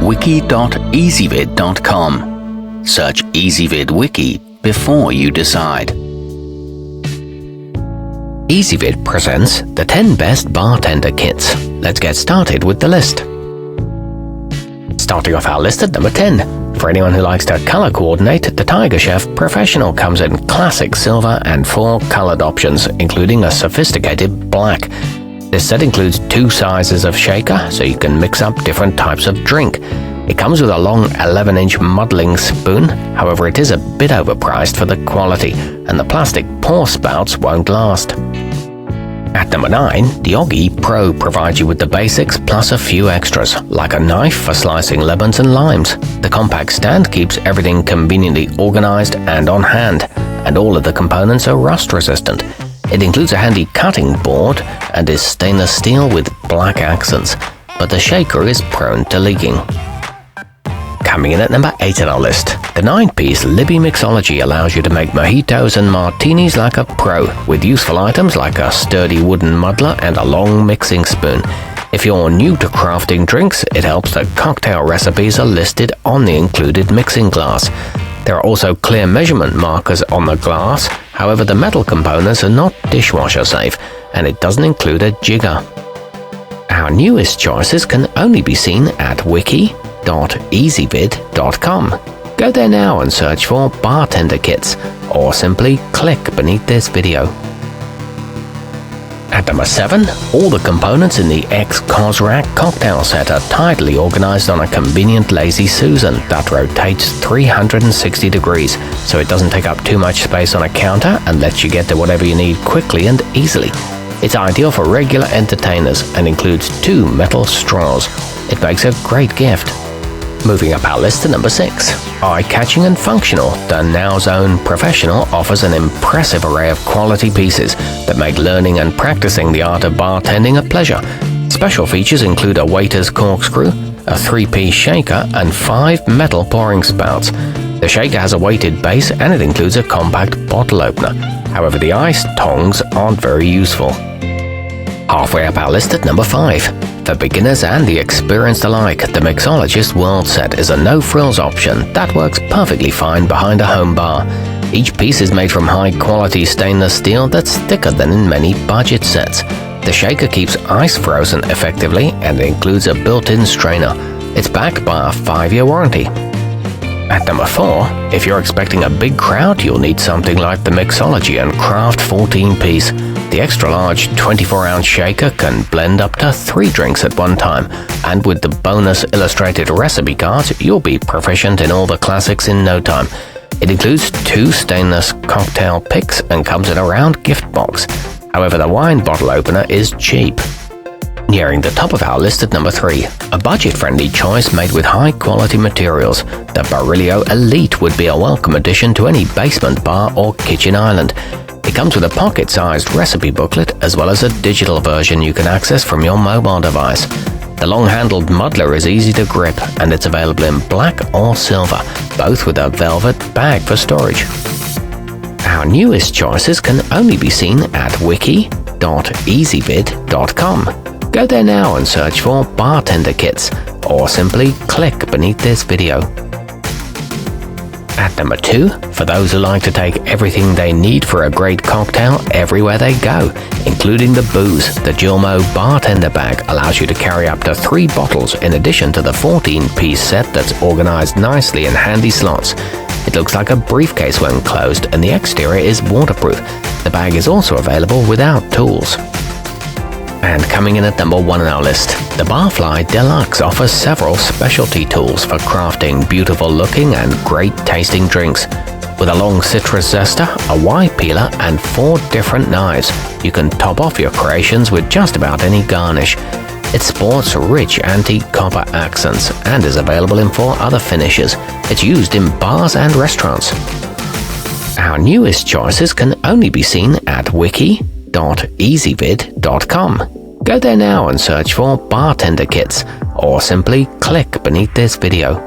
wiki.ezvid.com. Search Ezvid Wiki before you decide. Ezvid presents the 10 best bartender kits. Let's get started with the list. Starting off our list at number 10. For anyone who likes to color coordinate, the Tiger Chef Professional comes in classic silver and 4 colored options, including a sophisticated black. This set includes 2 sizes of shaker, so you can mix up different types of drink. It comes with a long 11-inch muddling spoon, however it is a bit overpriced for the quality, and the plastic pour spouts won't last. At number 9, the Oggi Pro provides you with the basics plus a few extras, like a knife for slicing lemons and limes. The compact stand keeps everything conveniently organized and on hand, and all of the components are rust resistant. It includes a handy cutting board and is stainless steel with black accents, but the shaker is prone to leaking. Coming in at number 8 on our list, the 9-piece Libbey mixology allows you to make mojitos and martinis like a pro, with useful items like a sturdy wooden muddler and a long mixing spoon. If you're new to crafting drinks, it helps that cocktail recipes are listed on the included mixing glass. There are also clear measurement markers on the glass, however the metal components are not dishwasher safe, and it doesn't include a jigger. Our newest choices can only be seen at wiki.ezvid.com. Go there now and search for bartender kits, or simply click beneath this video. At number 7, all the components in the x-cosrack cocktail set are tidily organized on a convenient Lazy Susan that rotates 360 degrees, so it doesn't take up too much space on a counter and lets you get to whatever you need quickly and easily. It's ideal for regular entertainers and includes 2 metal straws. It makes a great gift. Moving up our list to number 6. Eye-catching and functional, the Nauzone Professional offers an impressive array of quality pieces that make learning and practicing the art of bartending a pleasure. Special features include a waiter's corkscrew, a 3-piece shaker, and 5 metal pouring spouts. The shaker has a weighted base and it includes a compact bottle opener. However, the ice tongs aren't very useful. Halfway up our list at number 5. For beginners and the experienced alike, the Mixologist World Set is a no-frills option that works perfectly fine behind a home bar. Each piece is made from high-quality stainless steel that's thicker than in many budget sets. The shaker keeps ice frozen effectively and includes a built-in strainer. It's backed by a 5-year warranty. At number 4, if you're expecting a big crowd, you'll need something like the Mixology and Craft 14-piece. The extra-large 24-ounce shaker can blend up to 3 drinks at one time, and with the bonus illustrated recipe cards, you'll be proficient in all the classics in no time. It includes 2 stainless cocktail picks and comes in a round gift box. However, the wine bottle opener is cheap. Nearing the top of our list at number 3, a budget-friendly choice made with high-quality materials. The Barillio Elite would be a welcome addition to any basement bar or kitchen island. It comes with a pocket-sized recipe booklet as well as a digital version you can access from your mobile device. The long-handled muddler is easy to grip and it's available in black or silver, both with a velvet bag for storage. Our newest choices can only be seen at wiki.ezvid.com. Go there now and search for bartender kits, or simply click beneath this video. At number 2, for those who like to take everything they need for a great cocktail everywhere they go, including the booze, the Jillmo Bartender Bag allows you to carry up to 3 bottles in addition to the 14-piece set that's organized nicely in handy slots. It looks like a briefcase when closed and the exterior is waterproof. The bag is also available without tools. And coming in at number 1 on our list, the Barfly Deluxe offers several specialty tools for crafting beautiful-looking and great-tasting drinks. With a long citrus zester, a Y peeler, and 4 different knives, you can top off your creations with just about any garnish. It sports rich antique copper accents and is available in 4 other finishes. It's used in bars and restaurants. Our newest choices can only be seen at wiki.ezvid.com. Go there now and search for bartender kits, or simply click beneath this video.